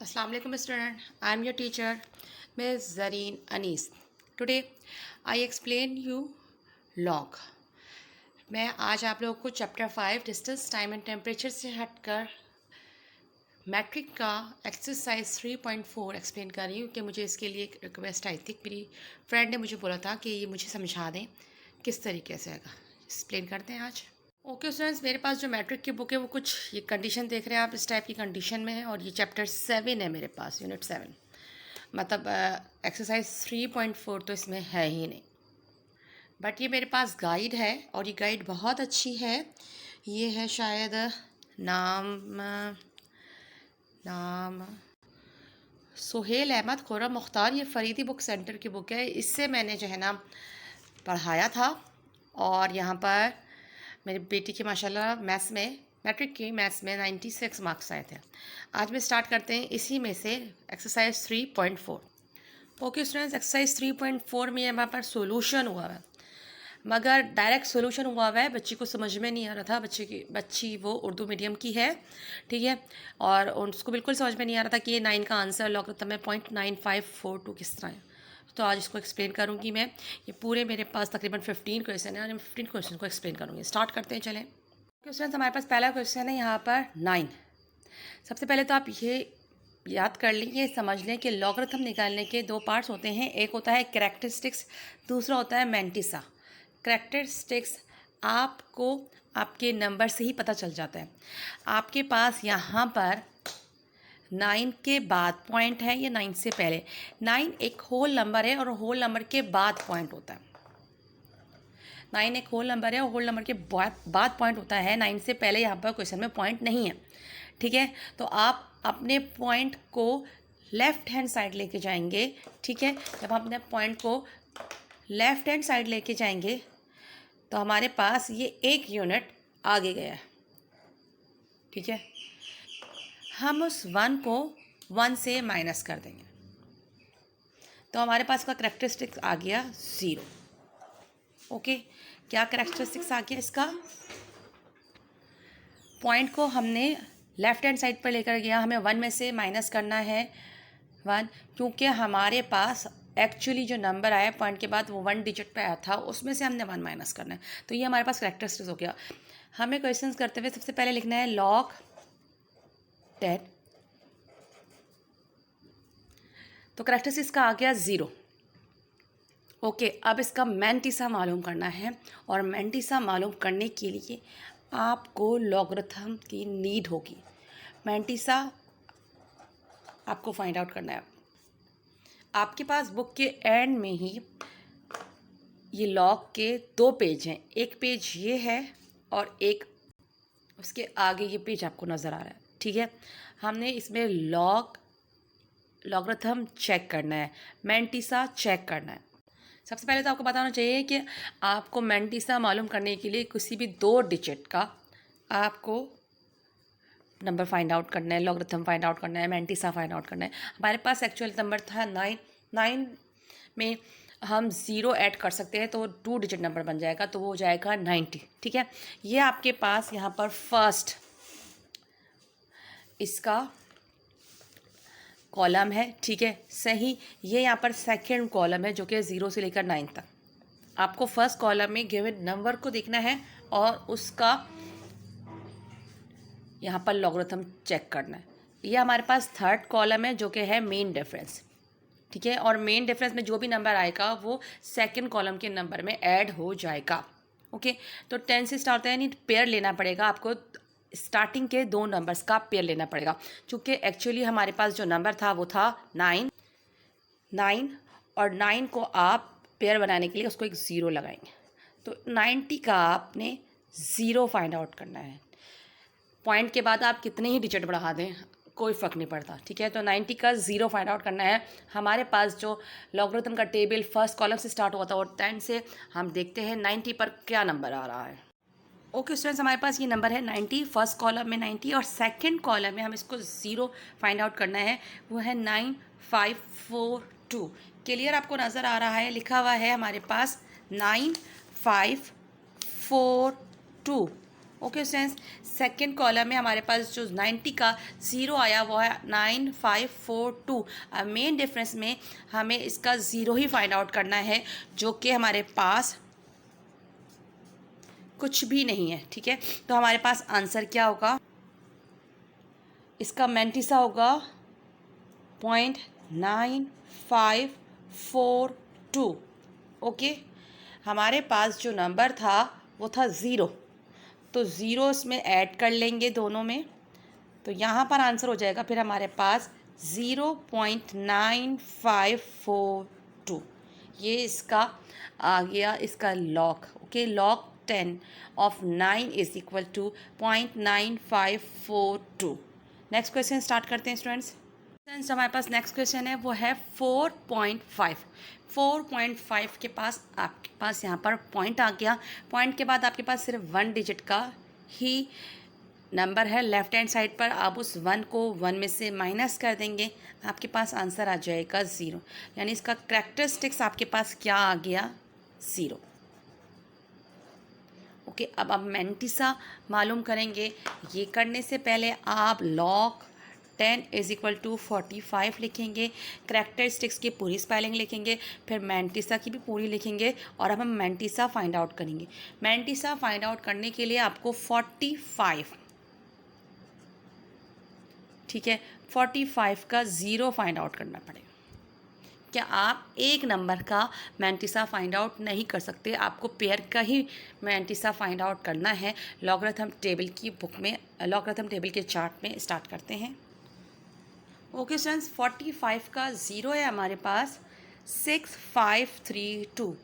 Assalamu alaikum student. I am your teacher, Ms. Zareen Anis. Today I explain you log. मैं आज आप लोगों को chapter 5 distance time and temperature से हटकर मैट्रिक का एक्सरसाइज 3.4 एक्सप्लेन कर रही हूँ कि मुझे इसके लिए एक रिक्वेस्ट आई थी। मेरी फ्रेंड ने मुझे बोला था कि ये मुझे समझा दें किस तरीके से आएगा। एक्सप्लेन करते हैं आज। ओके स्टूडेंट्स, मेरे पास जो मैट्रिक की बुक है वो कुछ ये कंडीशन देख रहे हैं आप, इस टाइप की कंडीशन में है। और ये चैप्टर 7 है मेरे पास, यूनिट 7, मतलब एक्सरसाइज 3.4 तो इसमें है ही नहीं। बट ये मेरे पास गाइड है और ये गाइड बहुत अच्छी है। ये है शायद नाम सुहेल अहमद खुर्रम मुख्तार, ये फरीदी बुक सेंटर की बुक है। इससे मैंने जो है ना पढ़ाया था और यहाँ पर मेरी बेटी की माशाल्लाह मैथ्स में, मैट्रिक की मैथ्स में 96 मार्क्स आए थे। आज में स्टार्ट करते हैं इसी में से एक्सरसाइज 3.4। ओके स्टूडेंट्स, एक्सरसाइज 3.4 में हमारे पास सोल्यूशन हुआ है, मगर डायरेक्ट सोल्यूशन हुआ है। बच्ची को समझ में नहीं आ रहा था। बच्ची वो उर्दू मीडियम की है, ठीक है, और उसको बिल्कुल समझ में नहीं आ रहा था कि ये 9 का आंसर लॉगरिथम में 0.9542 किस तरह है। तो आज इसको एक्सप्लेन करूँगी मैं। ये पूरे मेरे पास तकरीबन 15 क्वेश्चन है और मैं 15 क्वेश्चन को एक्सप्लेन करूँगी। स्टार्ट करते हैं, चलें। क्वेश्चन हमारे पास पहला क्वेश्चन है यहाँ पर 9। सबसे पहले तो आप ये याद कर लें, ये समझ लें कि लॉगरिथम निकालने के दो पार्ट्स होते हैं। एक होता है कैरेक्टरिस्टिक्स, दूसरा होता है मैंटिसा। कैरेक्टरिस्टिक्स आपको आपके नंबर से ही पता चल जाता है। आपके पास यहाँ पर 9 के बाद पॉइंट है या 9 से पहले। 9 एक होल नंबर है और होल नंबर के बाद पॉइंट होता है। 9 एक होल नंबर है और होल नंबर के बाद पॉइंट होता है। 9 से पहले यहाँ पर क्वेश्चन में पॉइंट नहीं है, ठीक है। तो आप अपने पॉइंट को लेफ़्ट हैंड साइड लेके जाएंगे, ठीक है। जब हम अपने पॉइंट को लेफ़्ट हैंड साइड लेके जाएंगे तो हमारे पास ये एक यूनिट आगे गया है, ठीक है। हम उस 1 को 1 से माइनस कर देंगे तो हमारे पास का करेक्टरिस्टिक्स आ गया 0। ओके, क्या करेक्टरिस्टिक्स आ गया इसका? पॉइंट को हमने लेफ़्ट हैंड साइड पर लेकर गया, हमें 1 में से माइनस करना है 1, क्योंकि हमारे पास एक्चुअली जो नंबर आया पॉइंट के बाद वो 1 डिजिट पे आया था, उसमें से हमने 1 माइनस करना है। तो ये हमारे पास करेक्टरिस्टिक्स हो गया। हमें क्वेश्चंस करते हुए सबसे पहले लिखना है log 10। तो करेक्टरिस्टिक्स का आ गया 0। ओके, अब इसका मैंटिसा मालूम करना है और मैंटिसा मालूम करने के लिए आपको लॉगरिथम की नीड होगी। मैंटिसा आपको फाइंड आउट करना है। आपके पास बुक के एंड में ही ये लॉग के 2 पेज हैं। एक पेज ये है और एक उसके आगे ये पेज आपको नज़र आ रहा है, ठीक है। हमने इसमें लॉगरिथम चेक करना है, मैंटिसा चेक करना है। सबसे पहले तो आपको बताना चाहिए कि आपको मैंटिसा मालूम करने के लिए किसी भी 2 डिजिट का आपको नंबर फाइंड आउट करना है, लॉगरिथम फाइंड आउट करना है, मैंटिसा फाइंड आउट करना है। हमारे पास एक्चुअल नंबर था 9। 9 में हम 0 ऐड कर सकते हैं तो 2 डिजिट नंबर बन जाएगा, तो वो हो जाएगा 90, ठीक है। ये आपके पास यहाँ पर फर्स्ट इसका कॉलम है, ठीक है, सही। ये यहाँ पर सेकंड कॉलम है जो कि 0 से लेकर 9 तक। आपको फर्स्ट कॉलम में गिवन नंबर को देखना है और उसका यहाँ पर लॉगरिथम चेक करना है। ये हमारे पास थर्ड कॉलम है जो कि है मेन डिफरेंस, ठीक है। और मेन डिफरेंस में जो भी नंबर आएगा वो सेकंड कॉलम के नंबर में ऐड हो जाएगा। ओके, तो 10 से स्टार्ट है, यानी पेयर लेना पड़ेगा आपको। स्टार्टिंग के 2 नंबर्स का पेयर लेना पड़ेगा, क्योंकि एक्चुअली हमारे पास जो नंबर था वो था 9 और 9 को आप पेयर बनाने के लिए उसको एक 0 लगाएंगे। तो 90 का आपने 0 फाइंड आउट करना है। पॉइंट के बाद आप कितने ही डिजिट बढ़ा दें कोई फ़र्क नहीं पड़ता, ठीक है। तो 90 का 0 फाइंड आउट करना है। हमारे पास जो लॉगरिथम का टेबल फर्स्ट कॉलम से स्टार्ट हुआ था और 10 से हम देखते हैं 90 पर क्या नंबर आ रहा है। ओके स्टूडेंट्स, हमारे पास ये नंबर है 90, फर्स्ट कॉलम में 90 और सेकंड कॉलम में हम इसको 0 फाइंड आउट करना है, वो है 9542। क्लियर आपको नज़र आ रहा है? लिखा हुआ है हमारे पास 9542। ओके स्टूडेंट्स, सेकंड कॉलम में हमारे पास जो 90 का 0 आया वो है 9542। अब मेन डिफरेंस में हमें इसका 0 ही फाइंड आउट करना है, जो कि हमारे पास कुछ भी नहीं है। ठीक है, तो हमारे पास आंसर क्या होगा, इसका मैंटिसा होगा 0.9542। ओके, हमारे पास जो नंबर था वो था 0, तो 0 इसमें ऐड कर लेंगे दोनों में, तो यहाँ पर आंसर हो जाएगा फिर हमारे पास 0.9542। ये इसका आ गया इसका log. Okay, log 10 of 9 is equal to 0.9542। Next question start करते हैं स्टूडेंट्स। हमारे पास नेक्स्ट क्वेश्चन है वो है 4.5। 4.5 के पास आपके पास यहाँ पर पॉइंट आ गया। पॉइंट के बाद आपके पास सिर्फ 1 डिजिट का ही नंबर है। लेफ्ट हैंड साइड पर आप उस 1 को 1 में से माइनस कर देंगे, आपके पास आंसर आ जाएगा 0। यानी इसका कैरेक्टरिस्टिक्स आपके पास क्या आ गया, 0। ओके, अब आप मैंटिसा मालूम करेंगे। ये करने से पहले आप लॉग 10 इज इक्वल टू 45 लिखेंगे, कैरेक्टरिस्टिक्स की पूरी स्पेलिंग लिखेंगे, फिर मैंटिसा की भी पूरी लिखेंगे, और अब हम मैंटिसा फाइंड आउट करेंगे। मैंटिसा फाइंड आउट करने के लिए आपको 45, ठीक है, 45 का 0 फाइंड आउट करना पड़ेगा। क्या आप एक नंबर का मैंटिसा फाइंड आउट नहीं कर सकते, आपको पेयर का ही मैंटिसा फाइंड आउट करना है। लॉगरिथम टेबल की बुक में, लॉगरिथम टेबल के चार्ट में स्टार्ट करते हैं। ओके स्टूडेंट्स, 45 का 0 है हमारे पास 6532।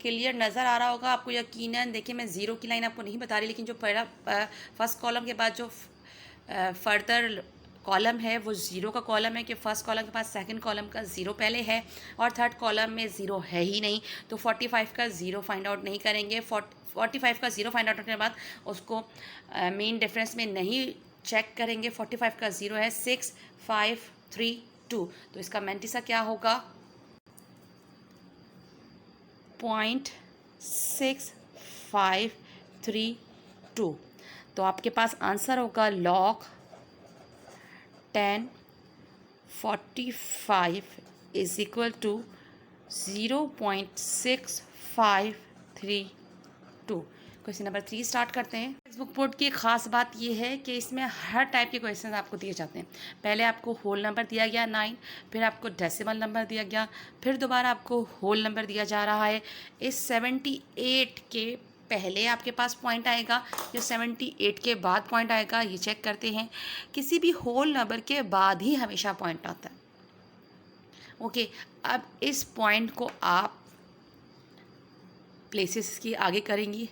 क्लियर नज़र आ रहा होगा आपको यकीनन। देखिए, मैं 0 की लाइन आपको नहीं बता रही, लेकिन जो पहला फर्स्ट कॉलम के बाद जो फर्दर कॉलम है वो 0 का कॉलम है, कि फर्स्ट कॉलम के पास सेकंड कॉलम का 0 पहले है और थर्ड कॉलम में 0 है ही नहीं, तो 45 का 0 फाइंड आउट नहीं करेंगे। 45 का 0 फाइंड आउट करने के बाद उसको मेन डिफरेंस में नहीं चेक करेंगे। 45 का 0 है 6532, तो इसका मैंटिसा क्या होगा, 0.6532। तो आपके पास आंसर होगा log 10 45 is equal to 0.6532। Question number 3 start करते हैं। टेक्स्ट बुक बोर्ड की एक ख़ास बात यह है कि इसमें हर टाइप के क्वेश्चन आपको दिए जाते हैं। पहले आपको होल नंबर दिया गया 9, फिर आपको डेसिमल नंबर दिया गया, फिर दोबारा आपको होल नंबर दिया जा रहा है। इस 78 के पहले आपके पास पॉइंट आएगा या 78 के बाद पॉइंट आएगा, ये चेक करते हैं। किसी भी होल नंबर के बाद ही हमेशा पॉइंट आता है। ओके, अब इस पॉइंट को आप प्लेसेस की आगे करेंगी,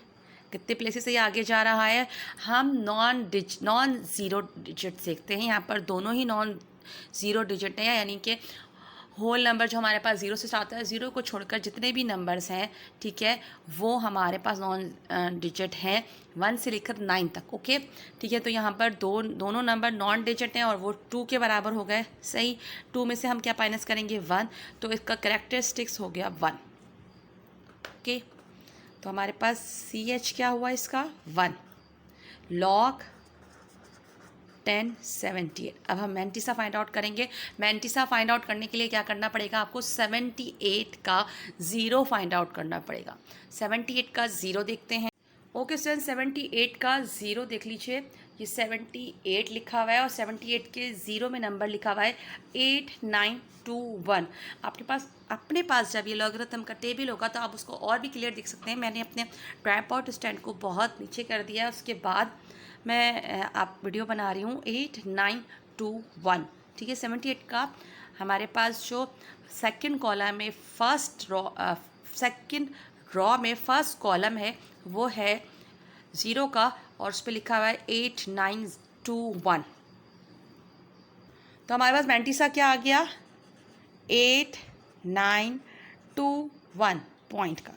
कितने प्लेसेस से ये आगे जा रहा है। हम नॉन ज़ीरो डिजिट देखते हैं। यहाँ पर दोनों ही नॉन ज़ीरो डिजिट हैं, यानी कि होल नंबर जो हमारे पास 0 से स्टार्ट होता है, 0 को छोड़कर जितने भी नंबर्स हैं, ठीक है, वो हमारे पास नॉन डिजिट हैं 1 से लेकर 9 तक। ओके, ठीक है, तो यहाँ पर दोनों नंबर नॉन डिजिट हैं और वो 2 के बराबर हो गए। सही, 2 में से हम क्या माइनस करेंगे, 1, तो इसका कैरेक्टरिस्टिक्स हो गया 1। ओके, तो हमारे पास CH क्या हुआ इसका, 1। लॉग 1078। अब हम मैंटिसा फाइंड आउट करेंगे। मैंटिसा फाइंड आउट करने के लिए क्या करना पड़ेगा, आपको 78 का 0 फाइंड आउट करना पड़ेगा। 78 का 0 देखते हैं। ओके स्टूडेंट, 78 का 0 देख लीजिए। ये 78 लिखा हुआ है और 78 के 0 में नंबर लिखा हुआ है 8921। आपके पास अपने पास जब ये लॉगरिथम का टेबल होगा तो आप उसको और भी क्लियर देख सकते हैं। मैंने अपने ट्राइपॉड स्टैंड को बहुत नीचे कर दिया, उसके बाद मैं आप वीडियो बना रही हूँ 8921। ठीक है, 78 का हमारे पास जो सेकंड कॉलम में सेकंड रॉ में फर्स्ट कॉलम है वो है 0 का, और उस पर लिखा हुआ है 8921। तो हमारे पास मैंटिसा क्या आ गया, 8921 पॉइंट का।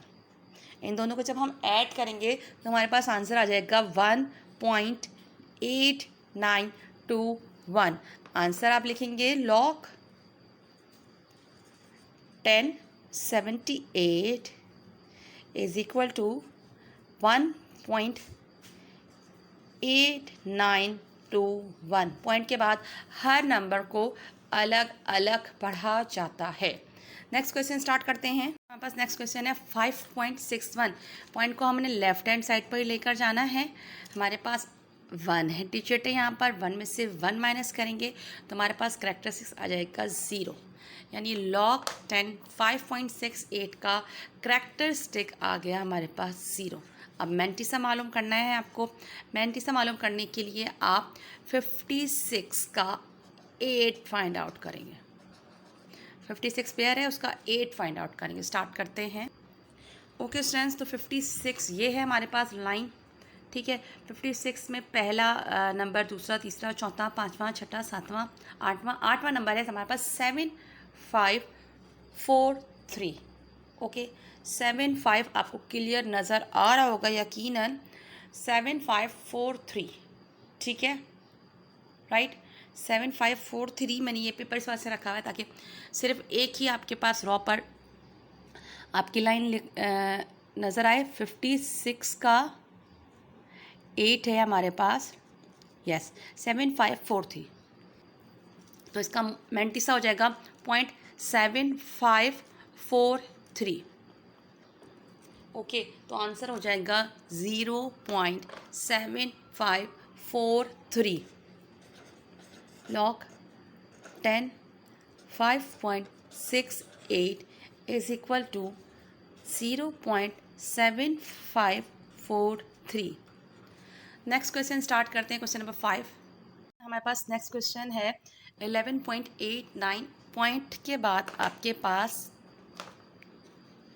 इन दोनों को जब हम ऐड करेंगे तो हमारे पास आंसर आ जाएगा 1.8921। आंसर आप लिखेंगे log 1078 is equal to 1.8921 8921 point के बाद हर नंबर को अलग अलग पढ़ा जाता है। नेक्स्ट क्वेश्चन स्टार्ट करते हैं। हमारे पास नेक्स्ट क्वेश्चन है 5.61 पॉइंट को हमने लेफ्ट हैंड साइड पर लेकर जाना है। हमारे पास 1 है डिजिट है, यहाँ पर 1 में से 1 माइनस करेंगे तो हमारे पास करेक्टरिस्टिक्स आ जाएगा 0, यानी log 10 5.68 का करेक्टरिस्टिक आ गया हमारे पास 0। अब मैंटिसा मालूम करना है आपको। मैंटिसा मालूम करने के लिए आप 56 का 8 फाइंड आउट करेंगे। 56 पेयर है, उसका 8 फाइंड आउट करेंगे। स्टार्ट करते हैं। ओके स्टूडेंट्स, तो 56 ये है हमारे पास लाइन, ठीक है। 56 में पहला नंबर, दूसरा, तीसरा, चौथा, पाँचवा, छठा, सातवां, आठवां नंबर है हमारे पास 7543। ओके 75 आपको क्लियर नज़र आ रहा होगा यकीनन, 7543, ठीक है, राइट। 7543 मैंने ये पेपर इस वास्ते रखा हुआ है ताकि सिर्फ एक ही आपके पास रॉ पर आपकी लाइन नज़र आए। 56 का 8 है हमारे पास, यस 7543, तो इसका मैंटिसा हो जाएगा 0.7543। ओके तो आंसर हो जाएगा 0.7543। log 10 5.68 is equal to 0.7543। Next question start करते हैं। क्वेश्चन नंबर 5 हमारे पास नेक्स्ट क्वेश्चन है 11.89 पॉइंट के बाद आपके पास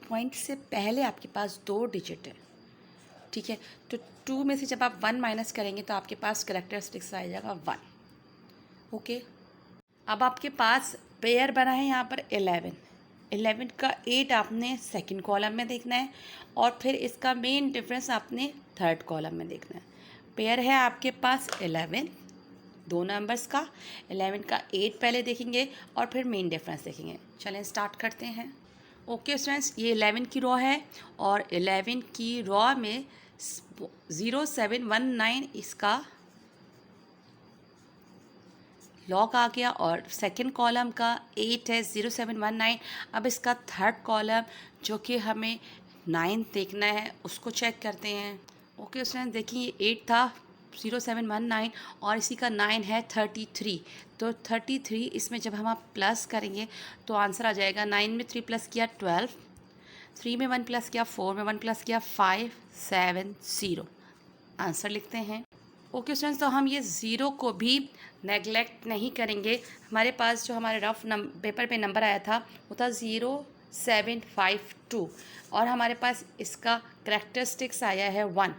पॉइंट से पहले आपके पास 2 डिजिट है, ठीक है। तो 2 में से जब आप 1 माइनस करेंगे तो आपके पास करेक्टरिस्टिक्स आ जाएगा 1। ओके अब आपके पास पेयर बना है यहाँ पर 11 का 8 आपने सेकंड कॉलम में देखना है और फिर इसका मेन डिफरेंस आपने थर्ड कॉलम में देखना है। पेयर है आपके पास 11, 2 नंबर्स का, 11 का 8 पहले देखेंगे और फिर मेन डिफरेंस देखेंगे। चलें स्टार्ट करते हैं। ओके स्टूडेंट्स, ये 11 की रॉ है और 11 की रॉ में 0719 इसका लॉग आ गया और सेकंड कॉलम का 8 है 0719। अब इसका थर्ड कॉलम जो कि हमें 9 देखना है उसको चेक करते हैं। ओके स्टूडेंट देखिए ये 8 था 0719 और इसी का 9 है 33, तो 33 इसमें जब हम आप प्लस करेंगे तो आंसर आ जाएगा 9 में 3 प्लस किया 12, 3 में 1 प्लस किया 4 में 1 प्लस किया 570। आंसर लिखते हैं। ओके स्टूडेंट्स, तो हम ये 0 को भी नेगलेक्ट नहीं करेंगे। हमारे पास जो हमारे रफ पेपर पे नंबर आया था वो था 0752 और हमारे पास इसका करेक्टरिस्टिक्स आया है 1,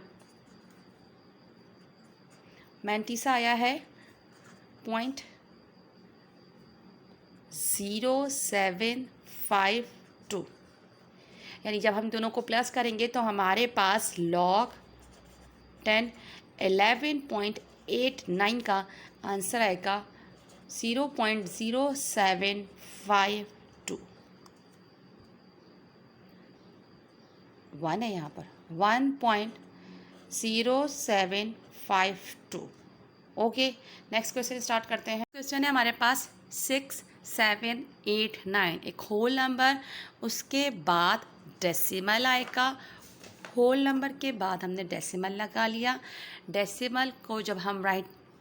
मैंटिसा आया है 0.0752, यानी जब हम दोनों को प्लस करेंगे तो हमारे पास log 10 11.89 का आंसर आएगा 0.0752। 1 है यहाँ पर 1.0752। ओके नेक्स्ट क्वेश्चन स्टार्ट करते हैं। क्वेश्चन है हमारे पास 6 7 8 9, एक होल नंबर, उसके बाद डेसिमल आएगा। होल नंबर के बाद हमने डेसिमल लगा लिया। डेसिमल को जब हम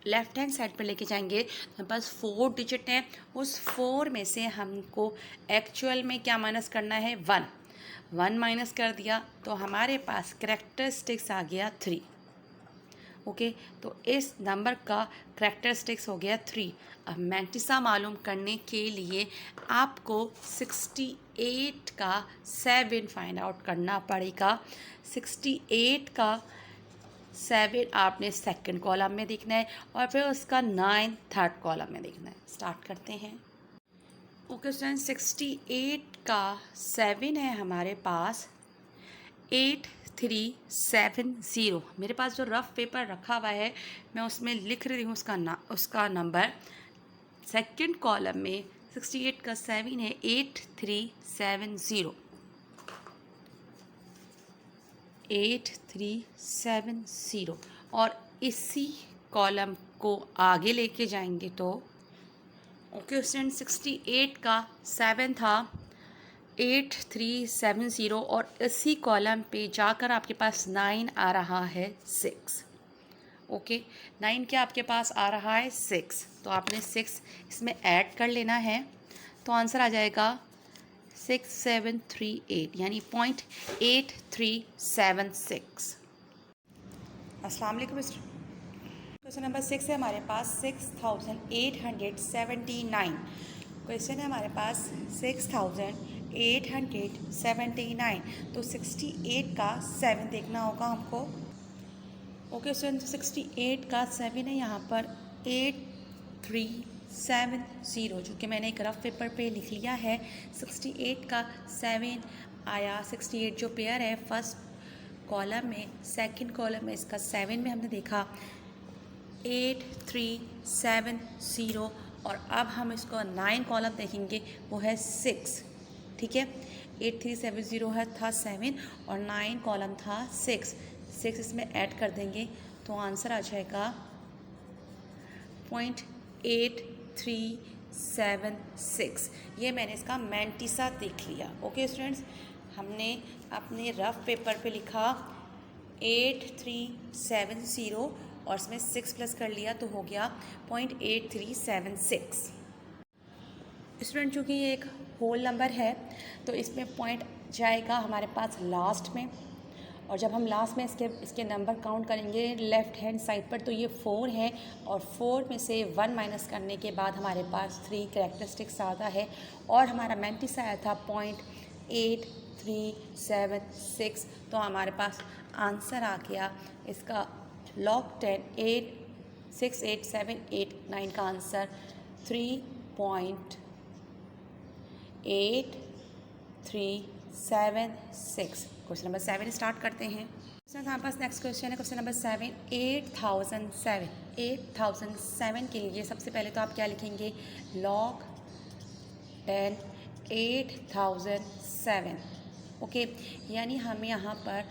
लेफ्ट हैंड साइड पर लेके जाएंगे तो हमारे पास 4 डिजिट हैं। उस 4 में से हमको एक्चुअल में क्या माइनस करना है 1 माइनस कर दिया तो हमारे पास करेक्टरिस्टिक्स आ गया 3। ओके तो इस नंबर का करेक्टरिस्टिक्स हो गया 3। अब मैंटिसा मालूम करने के लिए आपको 68 का 7 फाइंड आउट करना पड़ेगा। 68 का 7 आपने सेकंड कॉलम में देखना है और फिर उसका 9 थर्ड कॉलम में देखना है। स्टार्ट करते हैं। ओके स्टूडेंट 68 का 7 है हमारे पास 8370। मेरे पास जो रफ पेपर रखा हुआ है मैं उसमें लिख रही हूँ उसका नंबर। सेकंड कॉलम में 68 का 7 है 8370। 8370 और इसी कॉलम को आगे लेके जाएंगे तो ओके स्टूडेंट 68 का 7 था 8370 और इसी कॉलम पे जाकर आपके पास 9 आ रहा है 6। ओके 9 क्या आपके पास आ रहा है 6, तो आपने 6 इसमें ऐड कर लेना है तो आंसर आ जाएगा 6738 यानी 0.8376। अस्सलाम वालेकुम। क्वेश्चन नंबर 6 है हमारे पास 6879। क्वेश्चन है हमारे पास 6879, तो 68 का 7 देखना होगा हमको। ओके स्टूडेंट 68 का 7 है यहाँ पर 8370, जो कि मैंने एक रफ पेपर पे लिख लिया है। 68 का 7 आया, 68 जो पेयर है फर्स्ट कॉलम में, सेकंड कॉलम में इसका 7 में हमने देखा 8370 और अब हम इसको 9 कॉलम देखेंगे वो है 6। ठीक है 8370 है था 7 और 9 कॉलम था 6 इसमें ऐड कर देंगे तो आंसर आ जाएगा 0.8376। ये मैंने इसका मैंटिसा देख लिया। ओके स्टूडेंट्स, हमने अपने रफ पेपर पे लिखा 8370 और इसमें 6 प्लस कर लिया तो हो गया 0.8376। स्टूडेंट चूँकि ये एक होल नंबर है तो इसमें पॉइंट जाएगा हमारे पास लास्ट में, और जब हम लास्ट में इसके नंबर काउंट करेंगे लेफ़्ट हैंड साइड पर तो ये 4 है और 4 में से 1 माइनस करने के बाद हमारे पास 3 कैरेक्टरिस्टिक्स आता है और हमारा मैंटिस आया था 0.8376, तो हमारे पास आंसर आ गया इसका log 10 86879 का आंसर 3.8376। क्वेश्चन नंबर 7 स्टार्ट करते हैं। क्वेश्चन हमारे पास नेक्स्ट क्वेश्चन है क्वेश्चन नंबर 7 8007 के लिए सबसे पहले तो आप क्या लिखेंगे log 10 8007। ओके यानी हमें यहाँ पर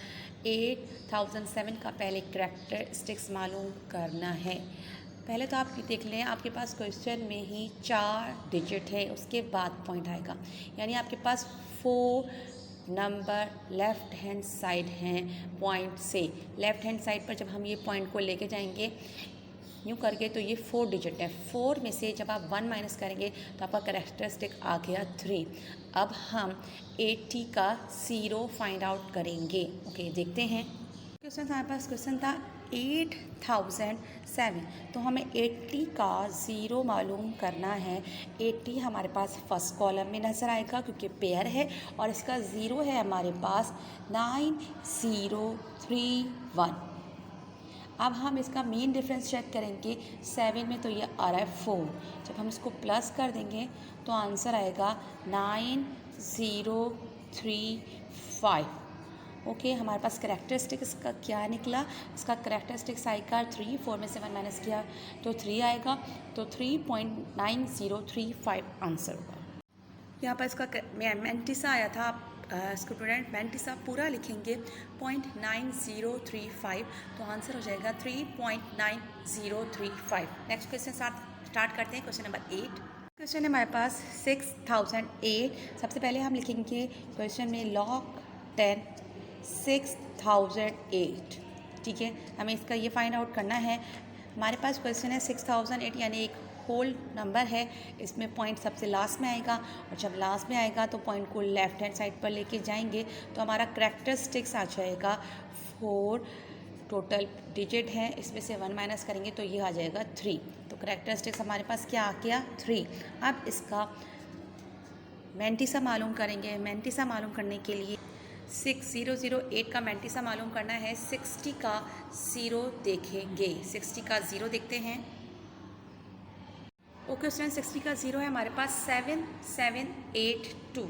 8007 का पहले करैक्टरिस्टिक्स मालूम करना है। पहले तो आप देख लें आपके पास क्वेश्चन में ही 4 डिजिट है, उसके बाद पॉइंट आएगा, यानी आपके पास 4 नंबर लेफ़्ट हैंड साइड हैं पॉइंट से। लेफ़्ट हैंड साइड पर जब हम ये पॉइंट को लेके जाएंगे यूँ करके तो ये 4 डिजिट है। 4 में से जब आप 1 माइनस करेंगे तो आपका कैरेक्टरिस्टिक आ गया 3। अब हम 80 का 0 फाइंड आउट करेंगे। ओके देखते हैं। क्वेश्चन हमारे पास क्वेश्चन था 8007, तो हमें 80 का 0 मालूम करना है। 80 हमारे पास फर्स्ट कॉलम में नज़र आएगा क्योंकि पेयर है और इसका 0 है हमारे पास 9031। अब हम इसका मेन डिफरेंस चेक करेंगे 7 में, तो ये आ रहा है 4। जब हम इसको प्लस कर देंगे तो आंसर आएगा 9035। ओके हमारे पास करैक्टरिस्टिक इसका क्या निकला, इसका करैक्टरिस्टिक्स आएगा 3। 4 में से 1 माइनस किया तो 3 आएगा, तो 3.9035 आंसर होगा। यहाँ पर इसका मैंटिसा आया था, स्टूडेंट मैंटिसा पूरा लिखेंगे 0.9035, तो आंसर हो जाएगा 3.9035। नेक्स्ट क्वेश्चन स्टार्ट करते हैं। क्वेश्चन नंबर 8 क्वेश्चन है हमारे पास 6008। सबसे पहले हम लिखेंगे क्वेश्चन में log 10 6008। ठीक है हमें इसका ये फाइंड आउट करना है। हमारे पास क्वेश्चन है 6008 यानी एक होल नंबर है, इसमें पॉइंट सबसे लास्ट में आएगा और जब लास्ट में आएगा तो पॉइंट को लेफ़्ट हैंड साइड पर लेके जाएंगे तो हमारा करैक्टरिस्टिक्स आ जाएगा 4। टोटल डिजिट है, इसमें से 1 माइनस करेंगे तो ये आ जाएगा 3। तो करैक्टरिस्टिक्स हमारे पास क्या आ गया 3। अब इसका मैंटिसा मालूम करेंगे। मैंटिसा मालूम करने के लिए 6008 का मैंटिसा मालूम करना है। 60 का 0 देखेंगे, 60 का 0 देखते हैं। ओके स्टूडेंट 60 का 0 है हमारे पास 7782।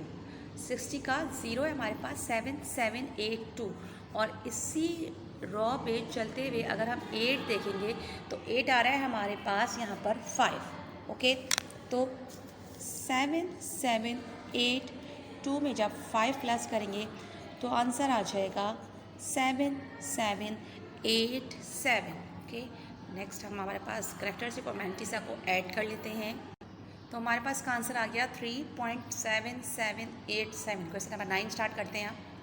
60 का 0 है हमारे पास 7782 और इसी रॉ पे चलते हुए अगर हम 8 देखेंगे तो 8 आ रहा है हमारे पास यहाँ पर 5। ओके तो 7782 में जब 5 प्लस करेंगे तो आंसर आ जाएगा 7787। ओके, नेक्स्ट हमारे पास करेक्टर्स को मैंटिसा को ऐड कर लेते हैं। तो हमारे पास का आंसर आ गया 3.7787। क्वेश्चन नंबर 9 स्टार्ट करते हैं।